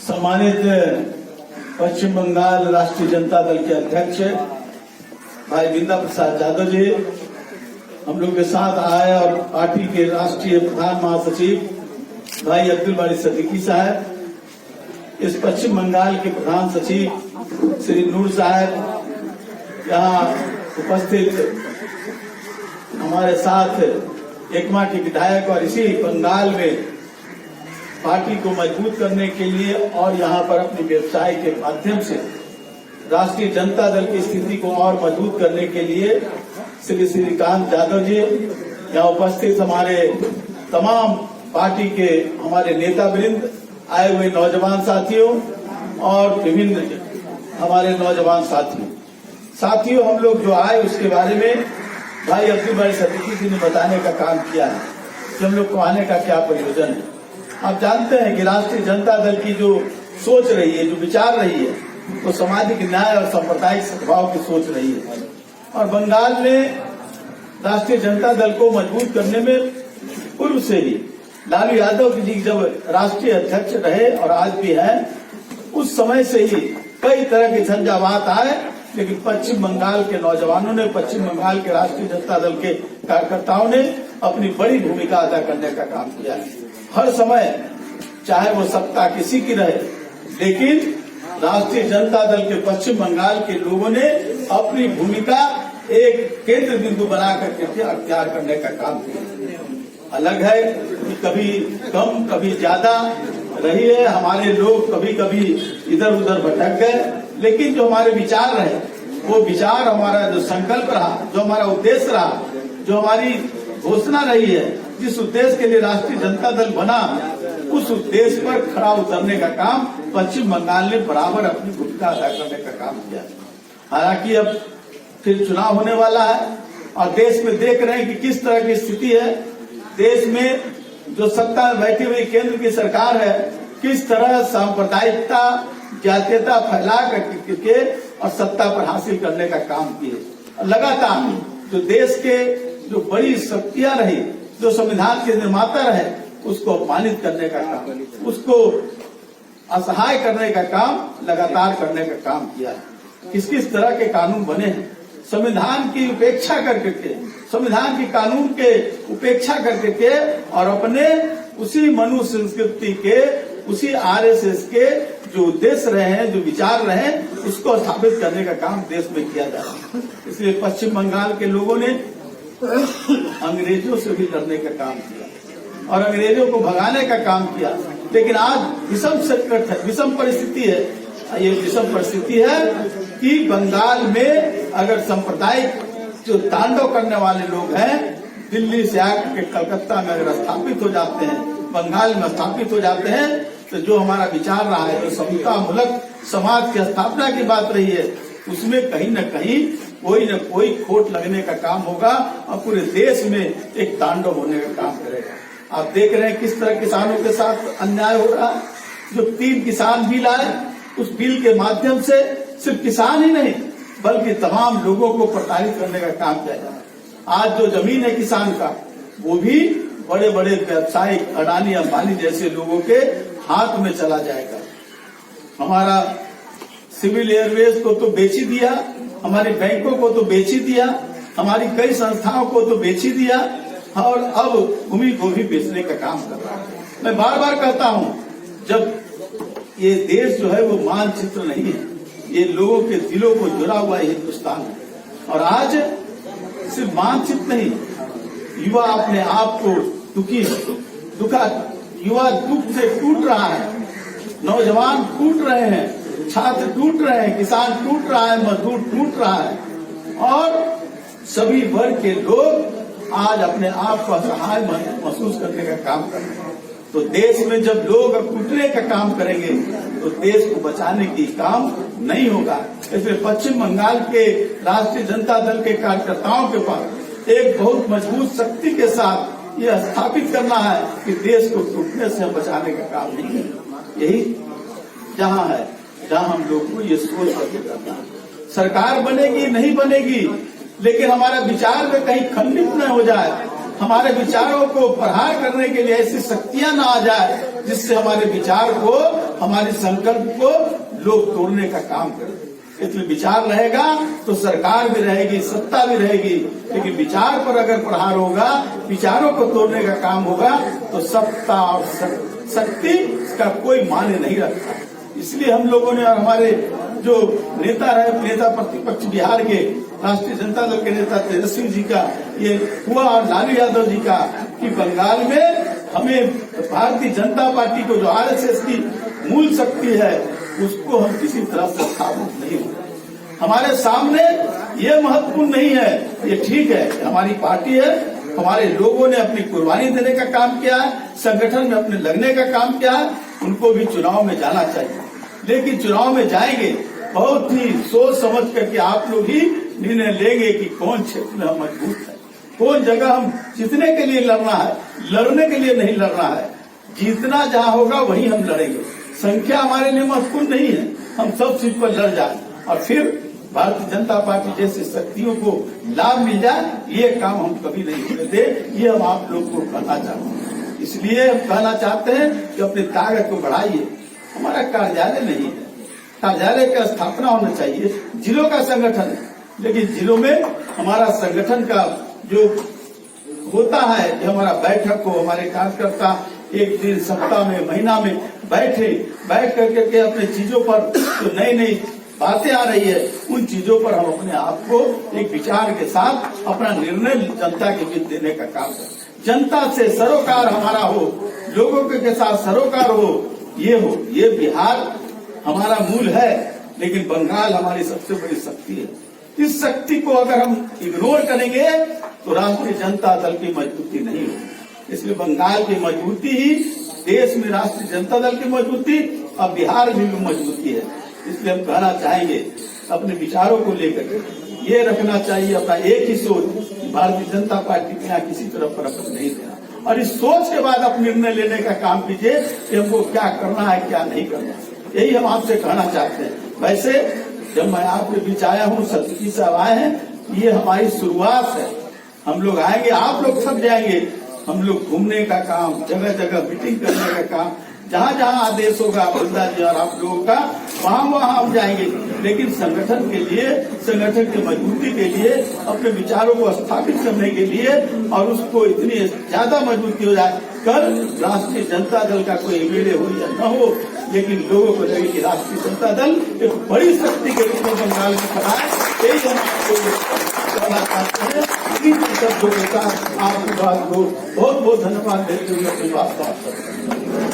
सम्मानित पश्चिम बंगाल राष्ट्रीय जनता दल के अध्यक्ष भाई बिंदा प्रसाद यादव जी हम लोग के साथ आए और पार्टी के राष्ट्रीय प्रधान महासचिव भाई अब्दुल बारी सिद्दीकी साहब, इस पश्चिम बंगाल के प्रधान सचिव श्री नूर साहब, यहाँ उपस्थित हमारे साथ एकमा के विधायक और इसी बंगाल में पार्टी को मजबूत करने के लिए और यहाँ पर अपनी व्यवसाय के माध्यम से राष्ट्रीय जनता दल की स्थिति को और मजबूत करने के लिए श्री श्रीकांत यादव जी, यहाँ उपस्थित हमारे तमाम पार्टी के हमारे नेता वृंद, आए हुए नौजवान साथियों और विभिन्न हमारे नौजवान साथियों हम लोग जो आए उसके बारे में भाई अब्दुल बारी सिद्दीकी जी ने बताने का काम किया है कि हम लोग को आने का क्या प्रयोजन है। आप जानते हैं कि राष्ट्रीय जनता दल की जो सोच रही है, जो विचार रही है, वो सामाजिक न्याय और सांप्रदायिक सद्भाव की सोच रही है और बंगाल में राष्ट्रीय जनता दल को मजबूत करने में पूर्व से ही लालू यादव जी जब राष्ट्रीय अध्यक्ष रहे और आज भी हैं, उस समय से ही कई तरह के झंझावात आए, लेकिन पश्चिम बंगाल के नौजवानों ने, पश्चिम बंगाल के राष्ट्रीय जनता दल के कार्यकर्ताओं ने अपनी बड़ी भूमिका अदा करने का काम किया है। हर समय चाहे वो सत्ता किसी की रहे, लेकिन राष्ट्रीय जनता दल के पश्चिम बंगाल के लोगों ने अपनी भूमिका एक केंद्र बिंदु बना करके अख्तियार करने का काम किया। अलग है कि कभी कम कभी ज्यादा रही है, हमारे लोग कभी कभी इधर उधर भटक गए, लेकिन जो हमारे विचार रहे, वो विचार हमारा जो संकल्प रहा, जो हमारा उद्देश्य रहा, जो हमारी घोषणा रही है, जिस उद्देश्य के लिए राष्ट्रीय जनता दल बना, उस उद्देश्य पर खरा उतरने का काम पश्चिम बंगाल ने बराबर अपनी भूमिका अदा करने का काम किया। हालांकि अब फिर चुनाव होने वाला है और देश में देख रहे हैं कि किस तरह की स्थिति है। देश में जो सत्ता में बैठी हुई केंद्र की सरकार है, किस तरह सांप्रदायिकता, जातीयता फैला करके और सत्ता पर हासिल करने का काम किए। लगातार जो देश के जो बड़ी शक्तियां रही, जो संविधान के निर्माता रहे, उसको अपमानित करने का काम, उसको असहाय करने का काम लगातार करने का काम किया है। किस किस तरह के कानून बने हैं, संविधान की उपेक्षा करके, संविधान की कानून के उपेक्षा करके और अपने उसी मनुष्य संस्कृति के, उसी आरएसएस के जो उद्देश्य रहे हैं, जो विचार रहे हैं, उसको स्थापित करने का काम देश में किया जा रहा है। इसलिए पश्चिम बंगाल के लोगों ने अंग्रेजों से भी लड़ने का काम किया और अंग्रेजों को भगाने का काम किया, लेकिन आज विषम संकट है, विषम परिस्थिति है। ये विषम परिस्थिति है कि बंगाल में अगर सांप्रदायिक जो तांडव करने वाले लोग हैं, दिल्ली से आकर के कलकत्ता में अगर स्थापित हो जाते हैं, बंगाल में स्थापित हो जाते हैं, तो जो हमारा विचार रहा है, जो समतामूलक समाज की स्थापना की बात रही है, उसमें कहीं न कहीं कोई न कोई खोट लगने का काम होगा और पूरे देश में एक तांडव होने का काम करेगा। आप देख रहे हैं किस तरह किसानों के साथ अन्याय हो रहा है। जो 3 किसान बिल आए, उस बिल के माध्यम से सिर्फ किसान ही नहीं बल्कि तमाम लोगों को प्रताड़ित करने का काम किया जा रहा है। आज जो जमीन है किसान का, वो भी बड़े बड़े व्यवसायिक अडानी अंबानी जैसे लोगों के हाथ में चला जाएगा। हमारा सिविल एयरवेज को तो बेच ही दिया, हमारे बैंकों को तो बेच ही दिया, हमारी कई संस्थाओं को तो बेच ही दिया और अब भूमि को भी बेचने का काम कर रहा है। मैं बार बार कहता हूँ, जब ये देश जो है वो मानचित्र नहीं है, ये लोगों के दिलों को जुड़ा हुआ हिंदुस्तान है और आज सिर्फ मानचित्र नहीं, युवा अपने आप को दुखी है, युवा दुख से टूट रहा है, नौजवान टूट रहे हैं, छात्र टूट रहे हैं, किसान टूट रहा है, मजदूर टूट रहा है और सभी वर्ग के लोग आज अपने आप को असहाय महसूस करने का काम कर रहे हैं। तो देश में जब लोग टूटने का काम करेंगे तो देश को बचाने की काम नहीं होगा। इसलिए पश्चिम बंगाल के राष्ट्रीय जनता दल के कार्यकर्ताओं के पास एक बहुत मजबूत शक्ति के साथ यह स्थापित करना है कि देश को टूटने से बचाने का काम नहीं है। यही जहां है, जहां हम लोग को ये सोच करके करना है। सरकार बनेगी नहीं बनेगी, लेकिन हमारा विचार में कहीं खंडित न हो जाए, हमारे विचारों को प्रहार करने के लिए ऐसी शक्तियां ना आ जाए जिससे हमारे विचार को, हमारे संकल्प को लोग तोड़ने का काम करें। इसलिए विचार रहेगा तो सरकार भी रहेगी, सत्ता भी रहेगी, लेकिन विचार पर अगर प्रहार होगा, विचारों को तोड़ने का काम होगा तो सत्ता और शक्ति का कोई माने नहीं रखता। इसलिए हम लोगों ने और हमारे जो नेता प्रतिपक्ष बिहार के राष्ट्रीय जनता दल के नेता तेजस्वी जी का ये हुआ और लालू यादव जी का कि बंगाल में हमें भारतीय जनता पार्टी को जो आरएसएस की मूल शक्ति है उसको हम किसी तरह से स्थापित नहीं हो। हमारे सामने ये महत्वपूर्ण नहीं है, ये ठीक है हमारी पार्टी है, हमारे लोगों ने अपनी कुर्बानी देने का काम किया है, संगठन में अपने लगने का काम किया है, उनको भी चुनाव में जाना चाहिए। लेकिन चुनाव में जाएंगे बहुत ही सोच समझ करके आप लोग ही निर्णय लेंगे कि कौन क्षेत्र में हम मजबूत है, कौन जगह हम जीतने के लिए लड़ना है, लड़ने के लिए नहीं लड़ना है। जीतना जहाँ होगा वहीं हम लड़ेंगे। संख्या हमारे लिए महत्वपूर्ण नहीं है, हम सब सीट पर लड़ जाए और फिर भारतीय जनता पार्टी जैसी शक्तियों को लाभ मिल जाए, ये काम हम कभी नहीं होने दे। ये हम आप लोग को कहना चाहते हैं। इसलिए हम कहना चाहते हैं कि अपनी ताकत को बढ़ाइए। हमारा कार्यालय नहीं है, कार्यालय का स्थापना होना चाहिए। जिलों का संगठन है, लेकिन जिलों में हमारा संगठन का जो होता है कि हमारा बैठक हो, हमारे कार्यकर्ता एक दिन सप्ताह में महीना में बैठ करके अपने चीजों पर जो नई नई बातें आ रही है उन चीजों पर हम अपने आप को एक विचार के साथ अपना निर्णय जनता के बीच देने का काम करें। जनता से सरोकार हमारा हो, लोगों के साथ सरोकार हो, ये बिहार हमारा मूल है, लेकिन बंगाल हमारी सबसे बड़ी शक्ति है। इस शक्ति को अगर हम इग्नोर करेंगे तो राष्ट्रीय जनता दल की मजबूती नहीं होगी। इसलिए बंगाल की मजबूती ही देश में राष्ट्रीय जनता दल की मजबूती और बिहार में भी मजबूती है। इसलिए हम कहना चाहेंगे अपने विचारों को लेकर ये रखना चाहिए, अपना एक ही सोच, भारतीय जनता पार्टी के यहाँ किसी तरफ फर्क नहीं देना, और इस सोच के बाद आप निर्णय लेने का काम कीजिए कि हमको क्या करना है क्या नहीं करना है। यही हम आपसे कहना चाहते हैं। वैसे जब मैं आपके बीच आया हूँ, सतर्की से आए हैं, ये हमारी शुरुआत है। हम लोग आएंगे, आप लोग सब जाएंगे, हम लोग घूमने का काम, जगह जगह मीटिंग करने का काम, जहाँ जहाँ आदेश होगा बंदा जी और आप लोगों का, वहाँ हम जाएंगे। लेकिन संगठन के लिए, संगठन की मजबूती के लिए, अपने विचारों को स्थापित करने के लिए और उसको इतनी ज्यादा मजबूती हो जाए, कल राष्ट्रीय जनता दल का कोई एमएलए हो या न हो, लेकिन लोगों को लगे कि राष्ट्रीय जनता दल एक बड़ी शक्ति के रूप में बंगाल में खड़ा है। यही हम आपको कहना चाहते हैं। इन शब्दों के साथ आपकी बात को बहुत बहुत धन्यवाद देते हुए अपनी बात समाप्त करते हैं।